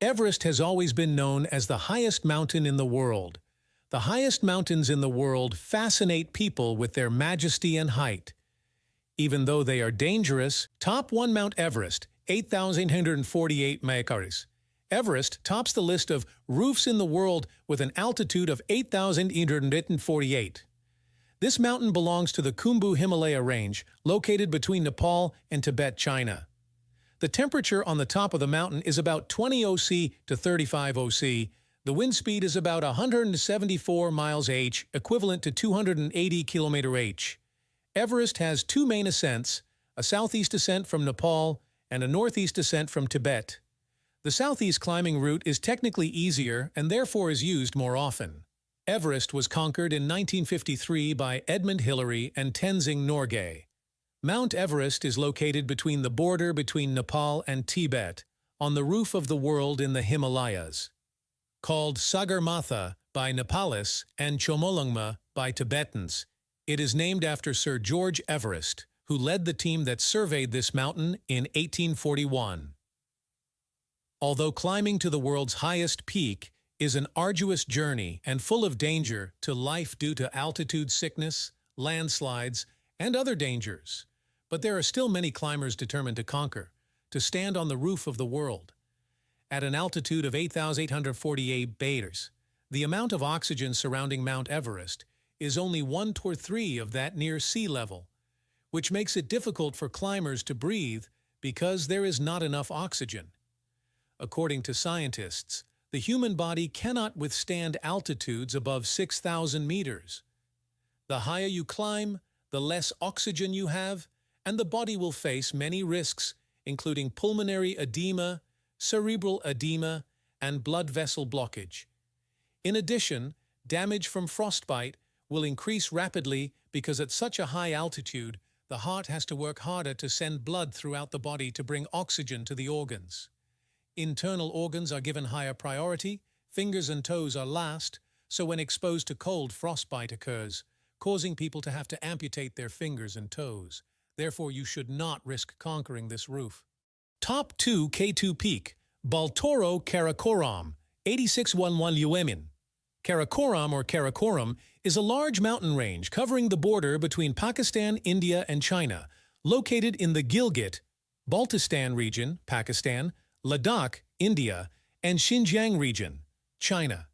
Everest has always been known as the highest mountain in the world. The highest mountains in the world fascinate people with their majesty and height. Even though they are dangerous, top 1 Mount Everest, 8,848 meters. Everest tops the list of roofs in the world with an altitude of 8,848. This mountain belongs to the Khumbu Himalaya range, located between Nepal and Tibet, China. The temperature on the top of the mountain is about 20 OC to 35 OC. The wind speed is about 174 miles h, equivalent to 280 km/h. Everest has 2 main ascents, a southeast ascent from Nepal and a northeast ascent from Tibet. The southeast climbing route is technically easier and therefore is used more often. Everest was conquered in 1953 by Edmund Hillary and Tenzing Norgay. Mount Everest is located between the border between Nepal and Tibet, on the roof of the world in the Himalayas. Called Sagarmatha by Nepalis and Chomolungma by Tibetans, it is named after Sir George Everest, who led the team that surveyed this mountain in 1841. Although climbing to the world's highest peak is an arduous journey and full of danger to life due to altitude sickness, landslides, and other dangers, but there are still many climbers determined to conquer, to stand on the roof of the world. At an altitude of 8,848 meters, the amount of oxygen surrounding Mount Everest is only 1/3 of that near sea level, which makes it difficult for climbers to breathe because there is not enough oxygen. According to scientists, the human body cannot withstand altitudes above 6,000 meters. The higher you climb, the less oxygen you have, and the body will face many risks, including pulmonary edema, cerebral edema, and blood vessel blockage. In addition, damage from frostbite will increase rapidly because at such a high altitude, the heart has to work harder to send blood throughout the body to bring oxygen to the organs. Internal organs are given higher priority, fingers and toes are last, so when exposed to cold, frostbite occurs, causing people to have to amputate their fingers and toes. Therefore, you should not risk conquering this roof. Top 2 K2 Peak, Baltoro Karakoram, 8611 Uemin. Karakoram or Karakoram is a large mountain range covering the border between Pakistan, India, and China, located in the Gilgit, Baltistan region, Pakistan, Ladakh, India, and Xinjiang region, China.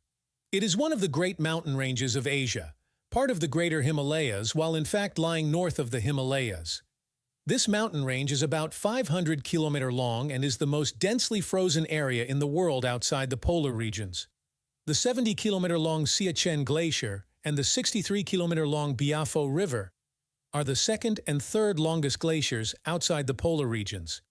It is one of the great mountain ranges of Asia, part of the Greater Himalayas, while in fact lying north of the Himalayas. This mountain range is about 500 km long and is the most densely frozen area in the world outside the polar regions. The 70 km long Siachen Glacier and the 63 km long Biafo River are the second and third longest glaciers outside the polar regions.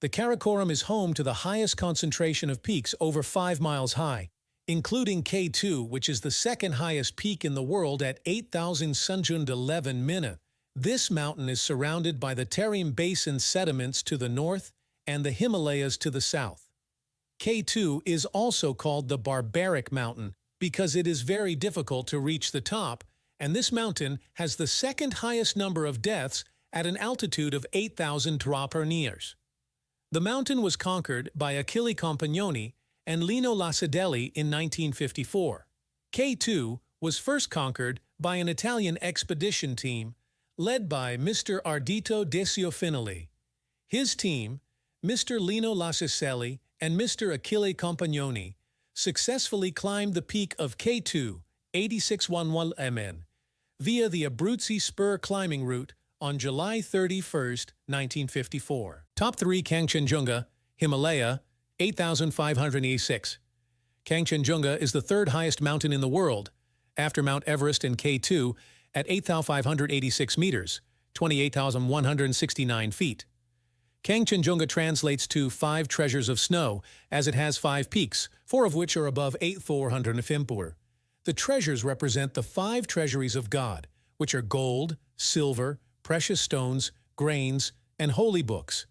The Karakoram is home to the highest concentration of peaks over 5 miles high, including K2, which is the second highest peak in the world at 8,611 meters. This mountain is surrounded by the Tarim Basin sediments to the north and the Himalayas to the south. K2 is also called the Barbaric Mountain because it is very difficult to reach the top, and this mountain has the second highest number of deaths at an altitude of 8,000 meters. The mountain was conquered by Achille Compagnoni and Lino Lacedelli in 1954. K2 was first conquered by an Italian expedition team led by Mr. Ardito Decio Finelli. His team, Mr. Lino Lacedelli and Mr. Achille Compagnoni, successfully climbed the peak of K2, 8611 mn, via the Abruzzi Spur climbing route on July 31, 1954. Top 3 Kangchenjunga, Himalaya, 8,586. Kangchenjunga is the third highest mountain in the world, after Mount Everest and K2, at 8,586 meters, 28,169 feet. Kangchenjunga translates to 5 treasures of snow, as it has 5 peaks, 4 of which are above 8,450. The treasures represent the 5 treasuries of God, which are gold, silver, precious stones, grains, and holy books.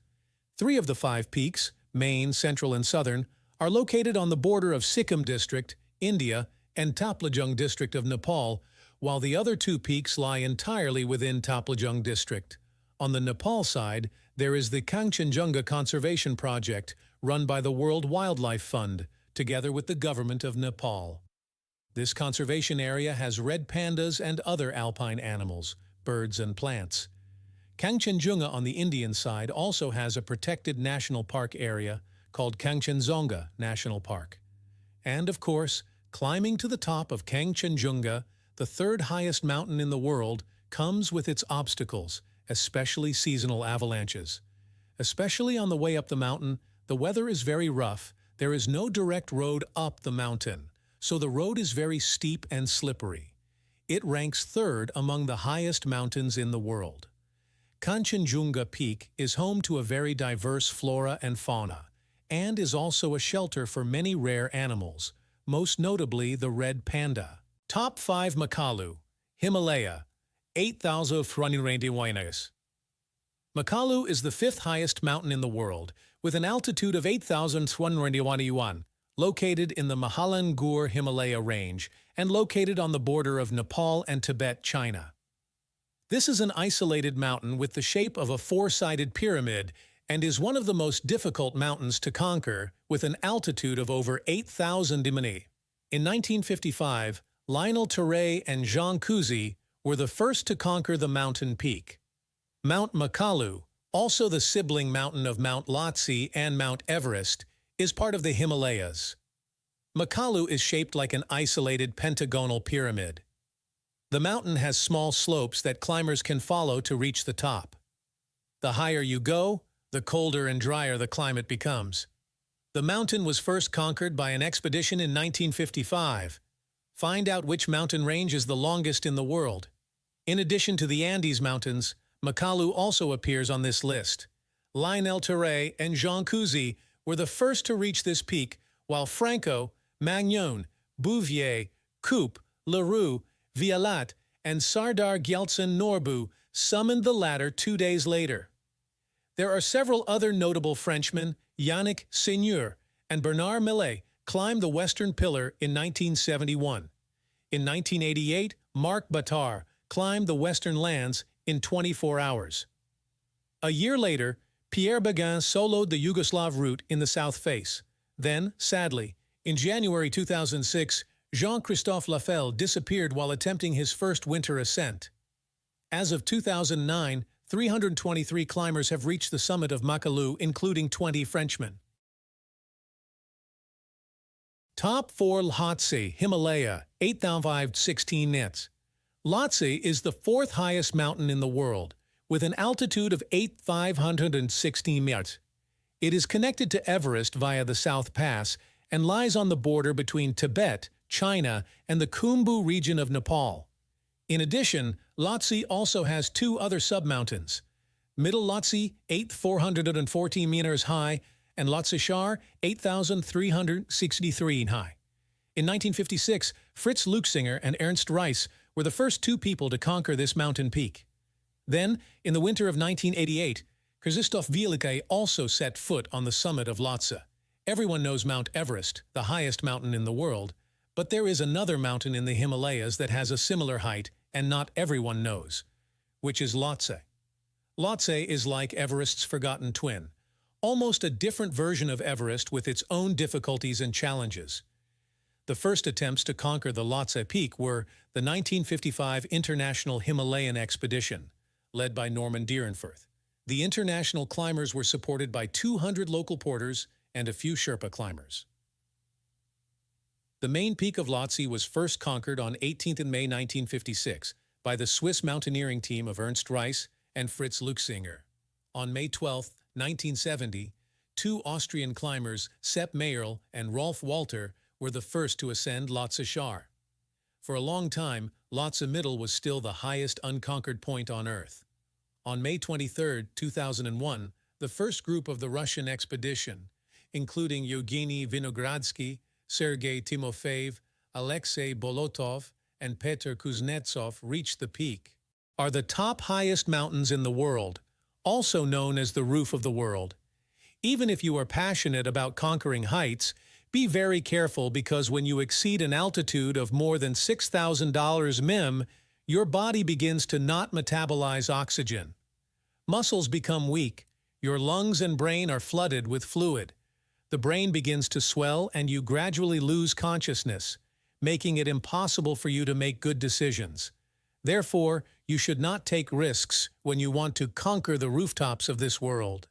3 of the 5 peaks, Main, Central, and Southern, are located on the border of Sikkim District, India, and Taplajung District of Nepal, while the other 2 peaks lie entirely within Taplajung District. On the Nepal side, there is the Kangchenjunga Conservation Project, run by the World Wildlife Fund, together with the government of Nepal. This conservation area has red pandas and other alpine animals, birds and plants. Kangchenjunga on the Indian side also has a protected national park area called Kangchenjunga National Park. And of course, climbing to the top of Kangchenjunga, the third highest mountain in the world, comes with its obstacles, especially seasonal avalanches. Especially on the way up the mountain, the weather is very rough. There is no direct road up the mountain, so the road is very steep and slippery. It ranks third among the highest mountains in the world. Kanchenjunga Peak is home to a very diverse flora and fauna, and is also a shelter for many rare animals, most notably the red panda. Top 5 Makalu, Himalaya, 8,391. Makalu is the 5th highest mountain in the world, with an altitude of 8,191, located in the Mahalangur Himalaya range and located on the border of Nepal and Tibet, China. This is an isolated mountain with the shape of a four-sided pyramid and is one of the most difficult mountains to conquer, with an altitude of over 8,000 dimani. In 1955, Lionel Terray and Jean Cousy were the first to conquer the mountain peak. Mount Makalu, also the sibling mountain of Mount Lhotse and Mount Everest, is part of the Himalayas. Makalu is shaped like an isolated pentagonal pyramid. The mountain has small slopes that climbers can follow to reach the top. The higher you go, the colder and drier the climate becomes. The mountain was first conquered by an expedition in 1955. Find out which mountain range is the longest in the world. In addition to the Andes Mountains, Makalu also appears on this list. Lionel Terray and Jean Cousy were the first to reach this peak, while Franco, Magnon, Bouvier, Coupe, Leroux, Vialat, and Sardar Gyaltsen Norbu summoned the latter 2 days later. There are several other notable Frenchmen, Yannick Seigneur and Bernard Millet, climbed the Western Pillar in 1971. In 1988, Marc Battard climbed the Western Lands in 24 hours. A year later, Pierre Beguin soloed the Yugoslav route in the South Face. Then, sadly, in January 2006, Jean-Christophe Lafelle disappeared while attempting his first winter ascent. As of 2009, 323 climbers have reached the summit of Makalu, including 20 Frenchmen. Top 4 Lhotse, Himalaya, 8,516 nits. Lhotse is the 4th highest mountain in the world, with an altitude of 8,516 meters. It is connected to Everest via the South Pass and lies on the border between Tibet, China, and the Khumbu region of Nepal. In addition, Lhotse also has 2 other submountains: Middle Lhotse, 8,414 meters high, and Lhotse Shar, 8,363 high. In 1956, Fritz Luchsinger and Ernst Reis were the first 2 people to conquer this mountain peak. Then, in the winter of 1988, Krzysztof Wielkie also set foot on the summit of Lhotse. Everyone knows Mount Everest, the highest mountain in the world, but there is another mountain in the Himalayas that has a similar height and not everyone knows, which is Lhotse. Lhotse is like Everest's forgotten twin, almost a different version of Everest with its own difficulties and challenges. The first attempts to conquer the Lhotse peak were the 1955 International Himalayan Expedition, led by Norman Dierenfurth. The international climbers were supported by 200 local porters and a few Sherpa climbers. The main peak of Lhotse was first conquered on 18th May 1956 by the Swiss mountaineering team of Ernst Reis and Fritz Luchsinger. On May 12, 1970, 2 Austrian climbers, Sepp Mayerl and Rolf Walter, were the first to ascend Lhotse Shar. For a long time, Lhotse Middle was still the highest unconquered point on Earth. On May 23, 2001, the first group of the Russian expedition, including Yevgeny Vinogradsky, Sergei Timofeyev, Alexei Bolotov, and Petr Kuznetsov, reached the peak. Are the top highest mountains in the world, also known as the roof of the world. Even if you are passionate about conquering heights, be very careful, because when you exceed an altitude of more than 6,000 min, your body begins to not metabolize oxygen. Muscles become weak, your lungs and brain are flooded with fluid. The brain begins to swell and you gradually lose consciousness, making it impossible for you to make good decisions. Therefore, you should not take risks when you want to conquer the rooftops of this world.